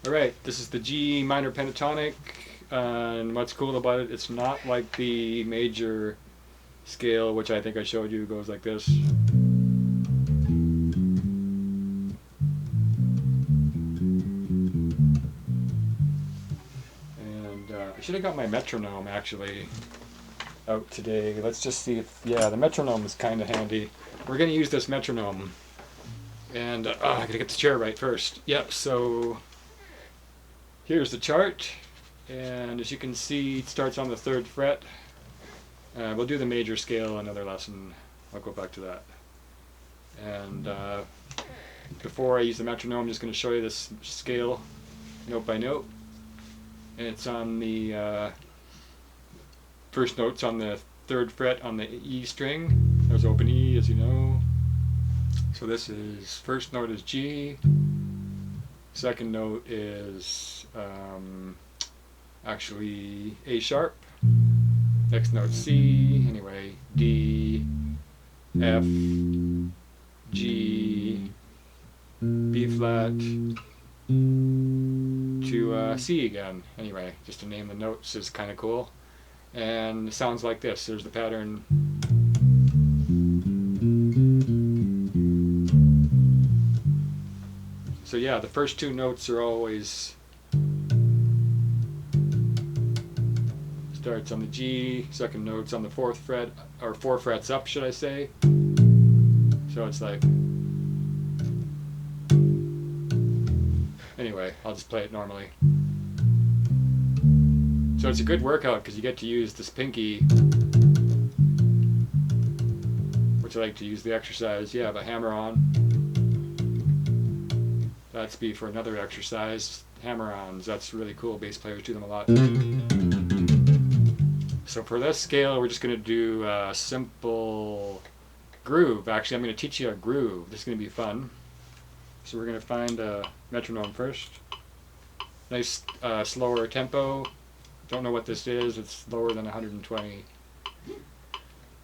Alright, this is the G minor pentatonic, and what's cool about it, it's not like the major scale, which I think I showed you, goes like this. And I should have got my metronome actually out today. Let's just see if, yeah, the metronome is kind of handy. We're going to use this metronome. And I gotta get the chair right first. Yep, so here's the chart, and as you can see, it starts on the 3rd fret. We'll do the major scale another lesson. I'll go back to that. And before I use the metronome, I'm just going to show you this scale note by note. And it's on the first note's on the 3rd fret on the E string. There's open E, as you know. So this is, first note is G, second note is actually A sharp, next note C, anyway, D, F, G, B flat, to C again. Anyway, just to name the notes is kind of cool. And it sounds like this. There's the pattern. So yeah, the first 2 notes are always, starts on the G, second note's on the 4th fret, or 4 frets up, should I say. So it's like, anyway, I'll just play it normally. So it's a good workout because you get to use this pinky, which I like to use the exercise, yeah, but hammer on. That's B for another exercise, hammer-ons. That's really cool. Bass players do them a lot. So for this scale, we're just going to do a simple groove. Actually, I'm going to teach you a groove. This is going to be fun. So we're going to find a metronome first. Nice slower tempo. Don't know what this is. It's lower than 120.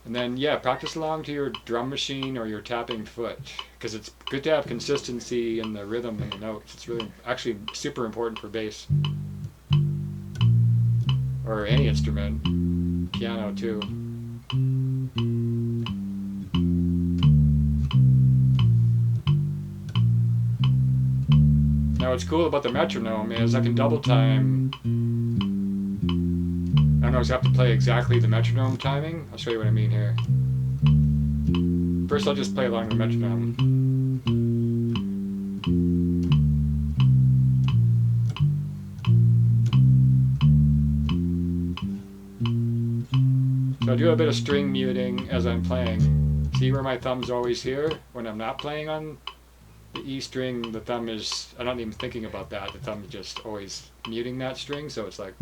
And then, yeah, practice along to your drum machine or your tapping foot, because it's good to have consistency in the rhythm and the notes. It's really, actually super important for bass. Or any instrument. Piano, too. Now, what's cool about the metronome is I can double time. I don't always have to play exactly the metronome timing. I'll show you what I mean here. First I'll just play along the metronome. So I do a bit of string muting as I'm playing. See where my thumb's always here? When I'm not playing on the E string, the thumb is, I'm not even thinking about that. The thumb is just always muting that string, so it's like,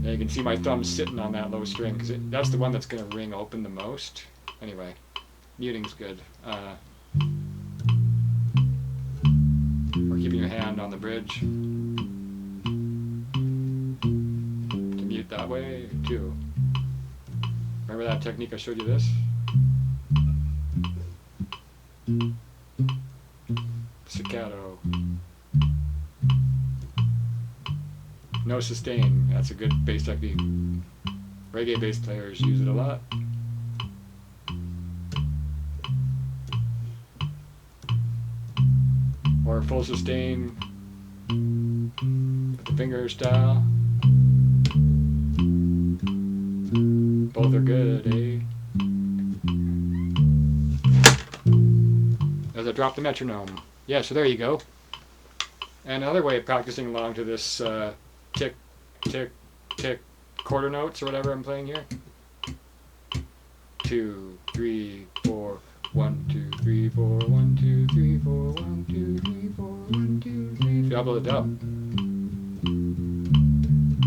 and you can see my thumb sitting on that low string because that's the one that's going to ring open the most. Anyway, muting's good. Or keeping your hand on the bridge to mute that way too. Remember that technique I showed you this? Staccato. No sustain. That's a good bass technique. Reggae bass players use it a lot. Or full sustain with the finger style. Both are good, eh? As I drop the metronome. Yeah, so there you go. And another way of practicing along to this tick, tick, tick quarter notes or whatever I'm playing here. 2, 3, 4, 1, 2, 3, 4, 1, 2, 3, 4, 1, 2, 3, 4, 1, 2, 3. Double it up.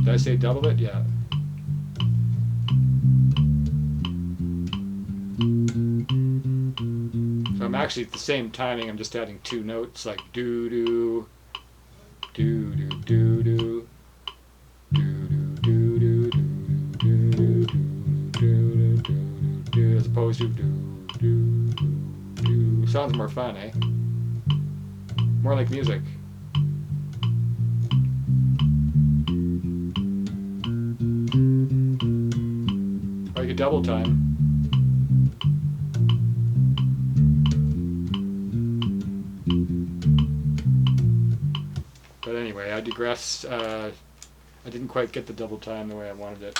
Did I say double it? Yeah. So I'm actually at the same timing, I'm just adding 2 notes like doo doo, doo doo doo doo. As opposed to do, do, do, do. Sounds more fun, eh? More like music. double time. But anyway, I digress. I didn't quite get the double time the way I wanted it.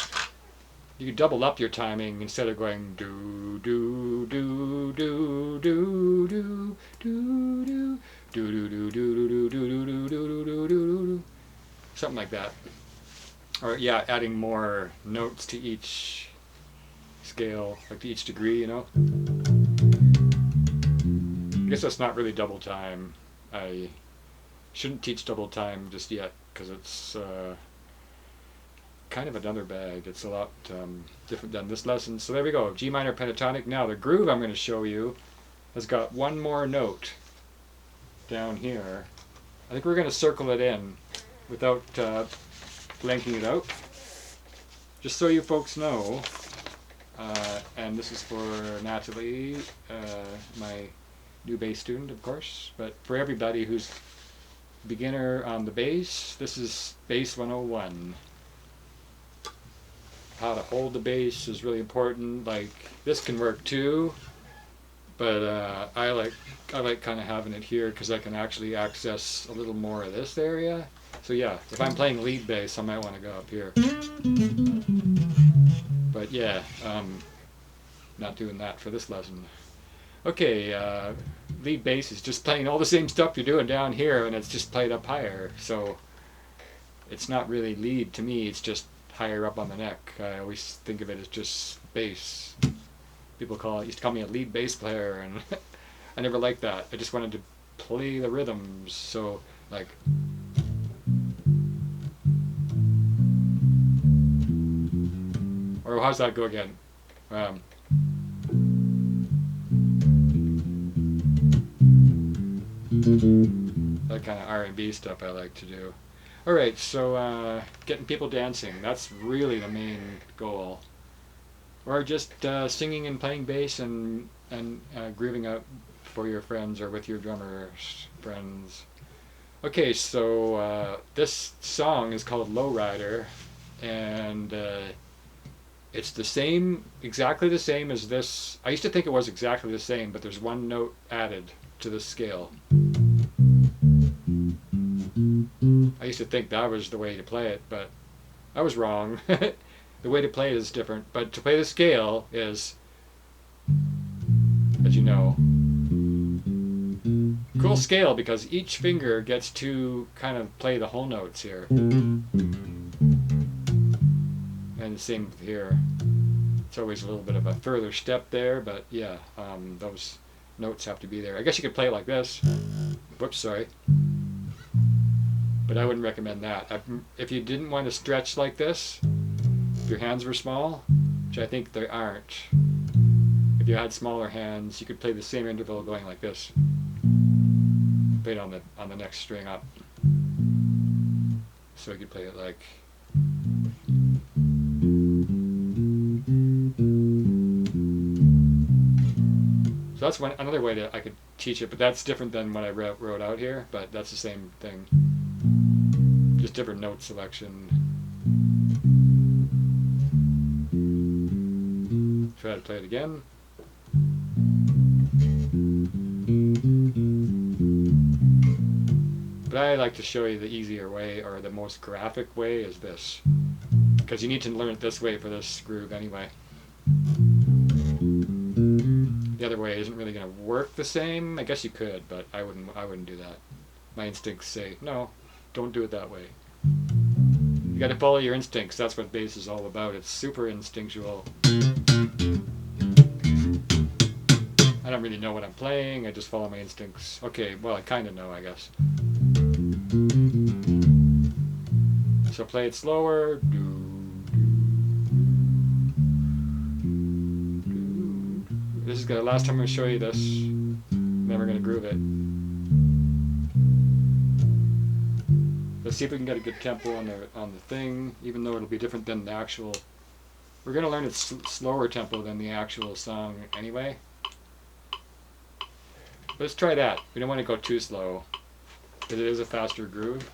You could double up your timing instead of going do do do do do do do do do do do do do do do do do do, something like that. Or yeah, adding more notes to each scale, like to each degree, you know. I guess that's not really double time. I shouldn't teach double time just yet because it's kind of another bag. It's a lot different than this lesson. So there we go, G minor pentatonic. Now the groove I'm going to show you has got one more note down here. I think we're going to circle it in without blanking it out. Just so you folks know, and this is for Natalie, my new bass student, of course, but for everybody who's beginner on the bass, this is Bass 101. How to hold the bass is really important. Like this can work too, but I like kind of having it here because I can actually access a little more of this area. So yeah, if I'm playing lead bass, I might want to go up here. But yeah, not doing that for this lesson. Okay, lead bass is just playing all the same stuff you're doing down here, and it's just played up higher. So it's not really lead to me, it's just higher up on the neck. I always think of it as just bass. People used to call me a lead bass player, and I never liked that. I just wanted to play the rhythms. So like, or how's that go again? That kind of R&B stuff I like to do. Alright, so getting people dancing, that's really the main goal. Or just singing and playing bass and grooving out for your friends or with your drummer friends. Okay, so this song is called Lowrider, and it's the same, exactly the same as this. I used to think it was exactly the same, but there's one note added to the scale. I used to think that was the way to play it, but I was wrong. The way to play it is different, but to play the scale is, as you know, cool scale because each finger gets to kind of play the whole notes here. And the same here. It's always a little bit of a further step there, but yeah, those notes have to be there. I guess you could play it like this. Whoops, sorry. But I wouldn't recommend that. If you didn't want to stretch like this, if your hands were small, which I think they aren't, if you had smaller hands, you could play the same interval going like this. Play it on the next string up. So you could play it like. So that's another way that I could teach it, but that's different than what I wrote out here, but that's the same thing. Just different note selection. Try to play it again. But I like to show you the easier way, or the most graphic way, is this. Because you need to learn it this way for this groove anyway. The other way isn't really going to work the same. I guess you could, but I wouldn't do that. My instincts say, no, don't do it that way. You got to follow your instincts. That's what bass is all about. It's super instinctual. I don't really know what I'm playing. I just follow my instincts. Okay, well, I kind of know, I guess. So play it slower. This is the last time I'm going to show you this. Then we're going to groove it. Let's see if we can get a good tempo on the thing, even though it'll be different than the actual. We're going to learn its slower tempo than the actual song anyway. Let's try that. We don't want to go too slow, because it is a faster groove.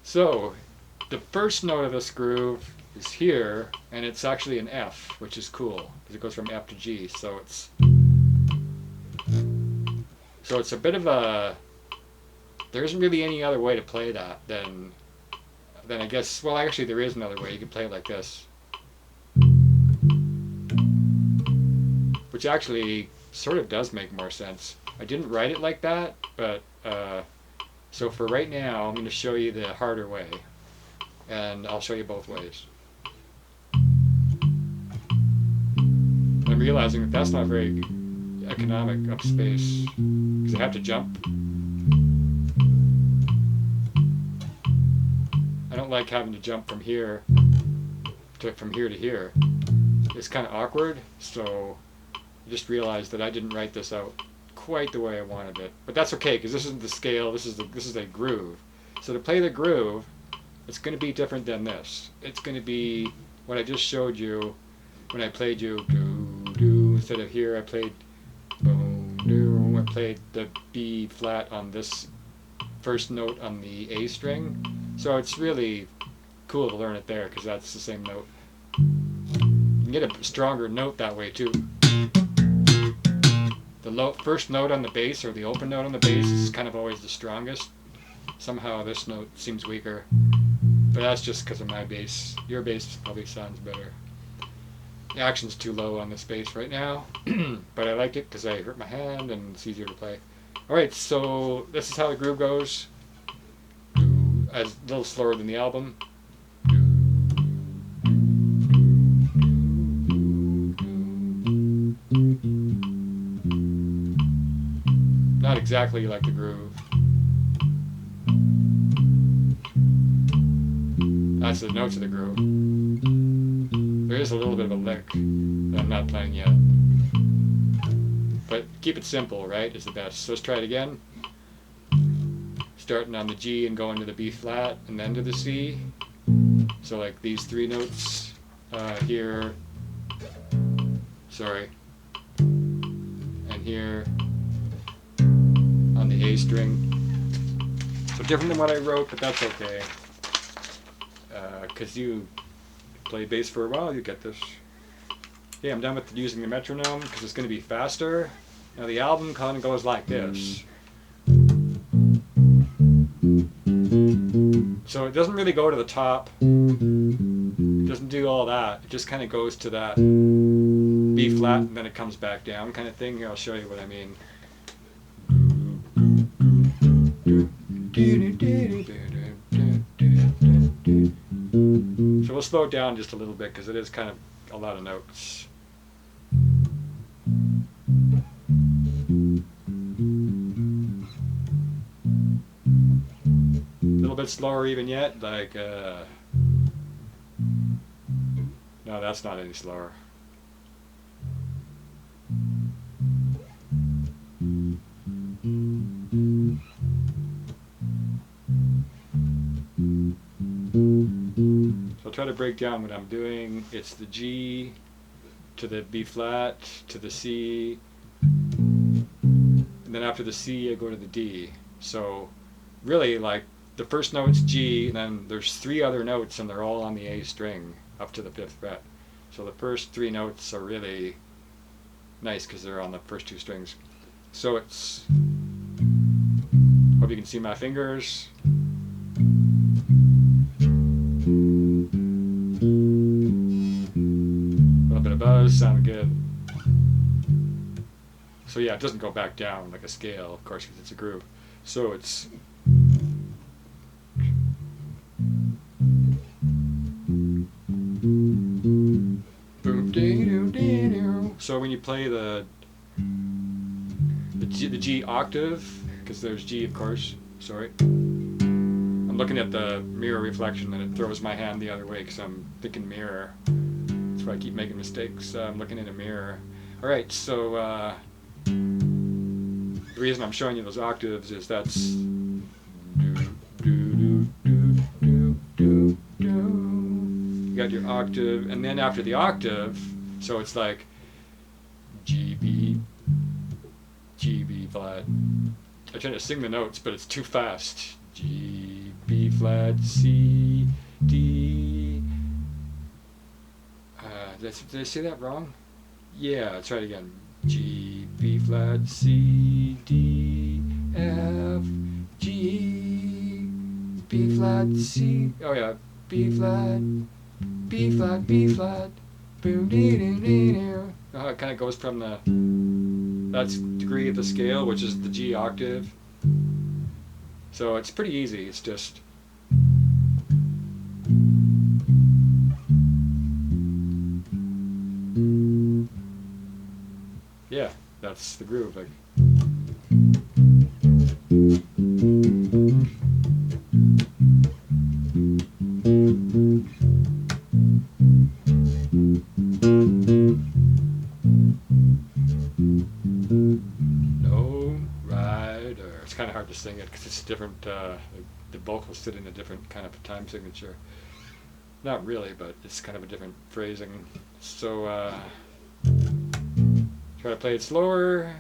So, the first note of this groove is here, and it's actually an F, which is cool because it goes from F to G. So it's a bit of a, there isn't really any other way to play that than I guess, well, actually there is another way. You can play it like this, which actually sort of does make more sense. I didn't write it like that, but so for right now I'm going to show you the harder way, and I'll show you both ways. I'm realizing that that's not very economic of space because I have to jump. I don't like having to jump from here to here. It's kind of awkward, so I just realized that I didn't write this out quite the way I wanted it. But that's okay, because this isn't the scale, this is a groove. So to play the groove, it's going to be different than this. It's going to be what I just showed you when I played you do do. Instead of here I played boom do. I played the B flat on this first note on the A string. So it's really cool to learn it there because that's the same note. You can get a stronger note that way too. The first note on the bass, or the open note on the bass, is kind of always the strongest. Somehow this note seems weaker, but that's just because of my bass. Your bass probably sounds better. The action's too low on this bass right now, but I like it because I hurt my hand and it's easier to play. Alright, so this is how the groove goes. As a little slower than the album. Not exactly like the groove. That's the notes of the groove. There is a little bit of a lick that I'm not playing yet. But keep it simple, right, is the best. So let's try it again. Starting on the G and going to the B flat and then to the C. So like these three notes here, sorry, and here on the A string. So different than what I wrote, but that's okay. Because you play bass for a while, you get this. Okay, I'm done with using the metronome because it's going to be faster. Now the album kind of goes like this. So it doesn't really go to the top. It doesn't do all that. It just kind of goes to that B flat and then it comes back down kind of thing. Here, I'll show you what I mean. So we'll slow it down just a little bit because it is kind of a lot of notes. A little bit slower even yet, like no, that's not any slower. So I'll try to break down what I'm doing. It's the G to the B flat to the C, and then after the C I go to the D. So really, like, the first note's G, and then there's three other notes and they're all on the A string up to the 5th fret. So the first three notes are really nice because they're on the first two strings. So it's, hope you can see my fingers. A little bit of buzz, sounded good. So yeah, it doesn't go back down like a scale, of course, because it's a groove. So it's so when you play the G octave, because there's G, of course, sorry. I'm looking at the mirror reflection and it throws my hand the other way because I'm thinking mirror. That's why I keep making mistakes. I'm looking in a mirror. Alright, so the reason I'm showing you those octaves is that's you got your octave, and then after the octave, so it's like G, B, G, B flat. I try to sing the notes, but it's too fast. G, B flat, C, D, did I say that wrong? Yeah, let's try it again. G, B flat, C, D, F, G, B flat, C. Oh yeah, B flat, B flat, B flat. Boom, dee, dee, dee, dee. It kind of goes from that's degree of the scale, which is the G octave. So it's pretty easy. It's just. Yeah, that's the groove. Like. No rider. It's kind of hard to sing it because it's different. The vocals sit in a different kind of time signature. Not really, but it's kind of a different phrasing. So try to play it slower.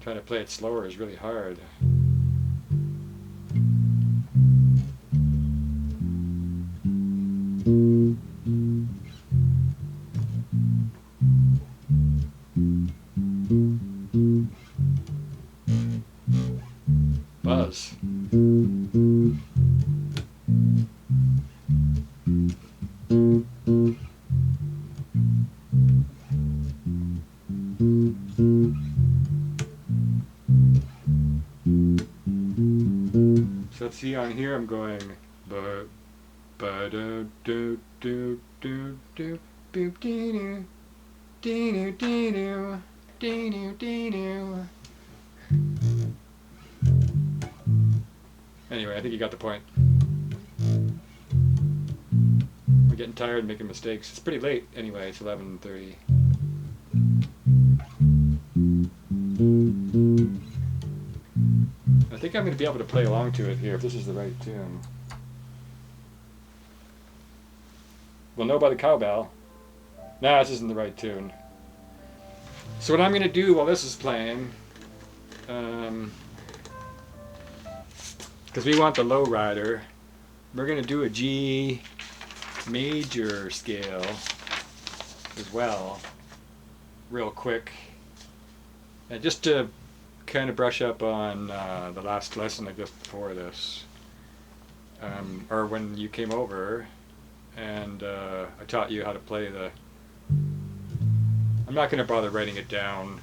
Trying to play it slower is really hard. Buzz. So let's see, on here I'm going ba do do do do do boop dee doo dee doo dee doo dee doo dee doo. Anyway, I think you got the point. We're getting tired of making mistakes. It's pretty late anyway, it's 11:30. I think I'm going to be able to play along to it here if this is the right tune. We'll know by the cowbell. Nah, this isn't the right tune. So what I'm going to do while this is playing, because we want the low rider, we're going to do a G major scale as well, real quick. And just to kind of brush up on the last lesson I did before this, or when you came over and I taught you how to play the. I'm not going to bother writing it down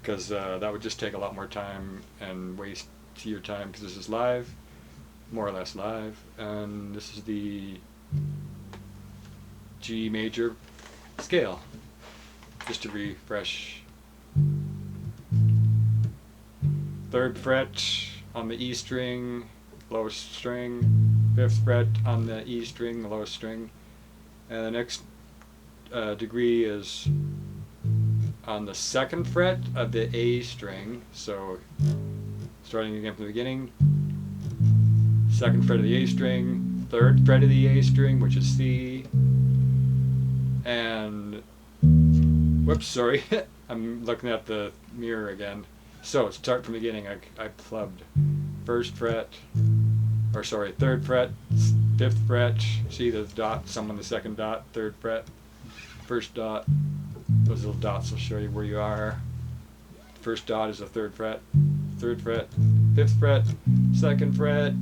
because that would just take a lot more time and waste your time, because this is live, more or less live, and this is the G major scale, just to refresh. 3rd fret on the E string, lowest string, 5th fret on the E string, the lowest string, and the next degree is on the 2nd fret of the A string, so starting again from the beginning, 2nd fret of the A string, 3rd fret of the A string, which is C, and, whoops, sorry, I'm looking at the mirror again. So start from the beginning. I plugged 1st fret, or sorry, 3rd fret, 5th fret. See the dot, some on the 2nd dot, 3rd fret, 1st dot. Those little dots will show you where you are. 1st dot is the 3rd fret, 3rd fret, 5th fret, 2nd fret.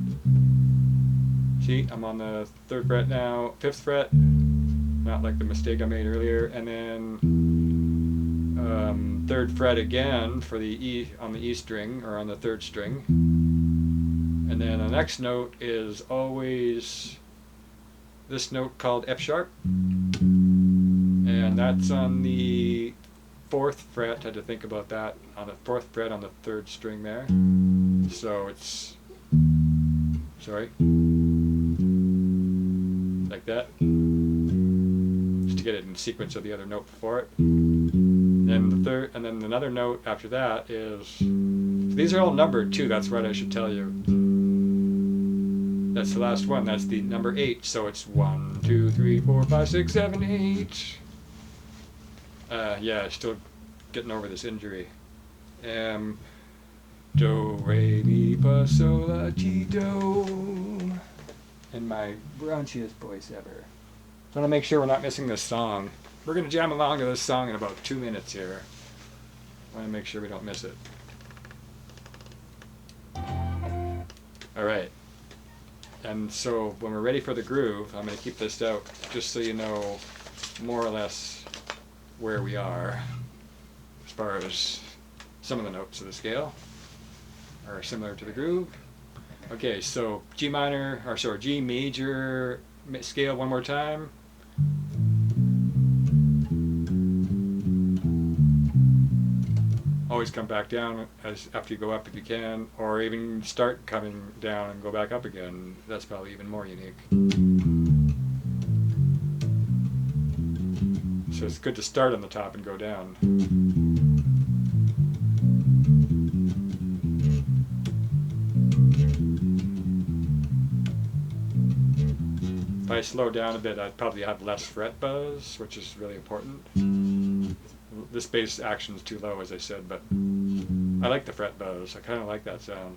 See, I'm on the 3rd fret now, 5th fret, not like the mistake I made earlier, and then 3rd fret again for the E on the E string, or on the 3rd string, and then the next note is always this note called F sharp, and that's on the 4th fret. I had to think about that, on the 4th fret on the 3rd string there, so it's, sorry, like that, just to get it in sequence of the other note before it. Then the third, and then another note after that is, these are all numbered too, that's what I should tell you. That's the last one, that's the number 8, so it's 1, 2, 3, 4, 5, 6, 7, 8. Yeah, still getting over this injury. am, do, re, mi, fa, sol, la, ti, do. In my brunchiest voice ever. So I want to make sure we're not missing this song. We're going to jam along to this song in about 2 minutes here. I want to make sure we don't miss it. Alright. And so when we're ready for the groove, I'm going to keep this out just so you know more or less where we are as far as some of the notes of the scale are similar to the groove. Okay, so G minor, or sorry, G major scale one more time. Always come back down as after you go up if you can, or even start coming down and go back up again. That's probably even more unique. So it's good to start on the top and go down. If I slow down a bit, I'd probably have less fret buzz, which is really important. This bass action is too low, as I said, but I like the fret buzz. I kind of like that sound.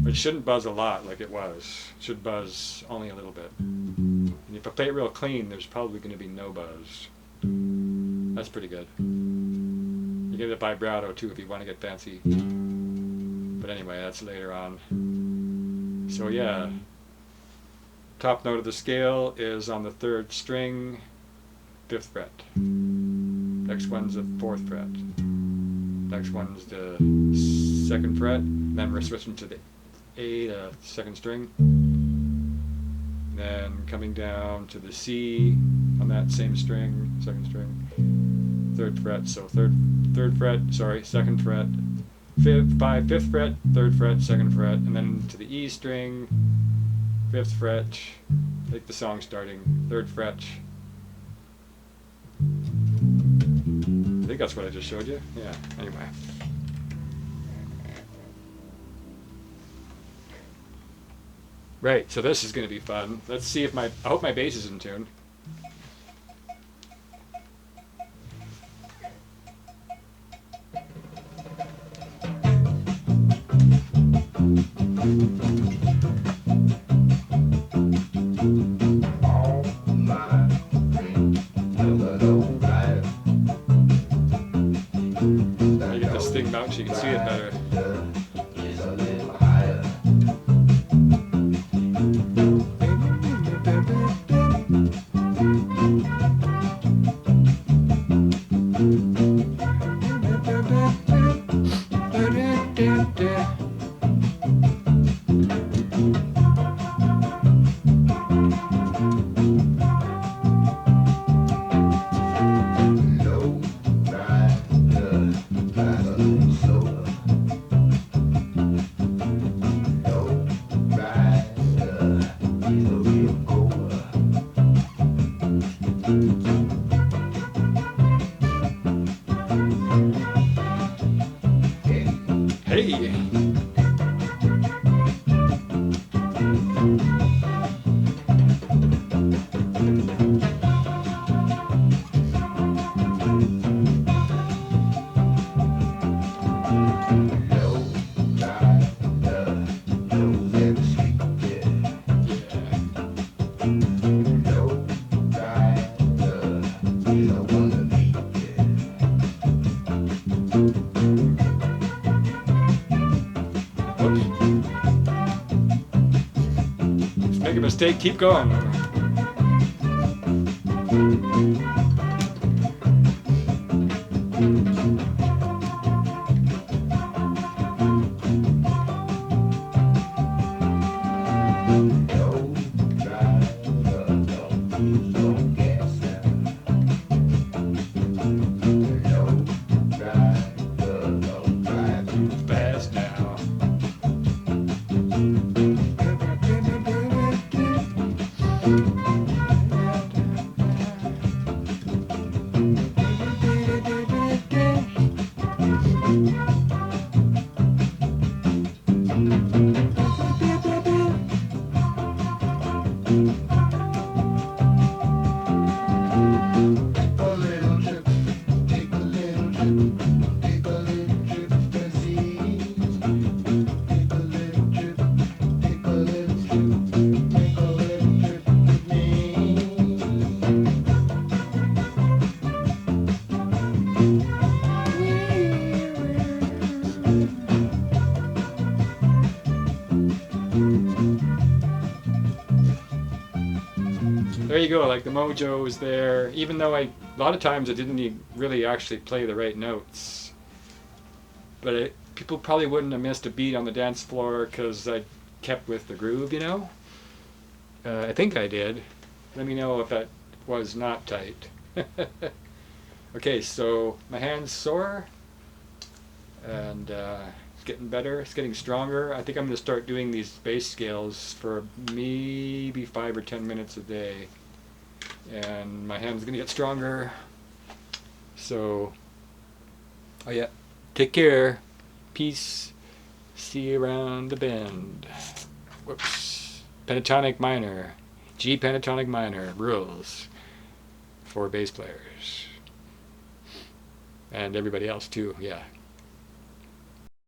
But it shouldn't buzz a lot like it was. It should buzz only a little bit. And if I play it real clean, there's probably going to be no buzz. That's pretty good. You get a vibrato too if you want to get fancy. But anyway, that's later on. So yeah, top note of the scale is on the 3rd string, 5th fret. Next one's the 4th fret. Next one's the 2nd fret. Then we're switching to the A, the 2nd string. Then coming down to the C on that same string, 2nd string, 3rd fret. So 3rd fret, sorry, 2nd fret, 5th fret, 3rd fret, 2nd fret, and then to the E string, 5th fret. Take the song starting, 3rd fret. I think that's what I just showed you. Yeah, anyway. Right, so this is going to be fun. Let's see if I hope my bass is in tune. I get this thing out so you can see it better. Hey! Make a mistake, keep going. Fast now. there you go. Like the mojo is there, even though a lot of times I didn't really actually play the right notes. But people probably wouldn't have missed a beat on the dance floor because I kept with the groove, you know? I think I did. Let me know if that was not tight. Okay, so my hand's sore, and it's getting better. It's getting stronger. I think I'm going to start doing these bass scales for maybe 5 or 10 minutes a day, and my hand's going to get stronger. So, oh yeah, take care. Peace. See you around the bend. Whoops. Pentatonic minor. G pentatonic minor rules for bass players. And everybody else too, yeah.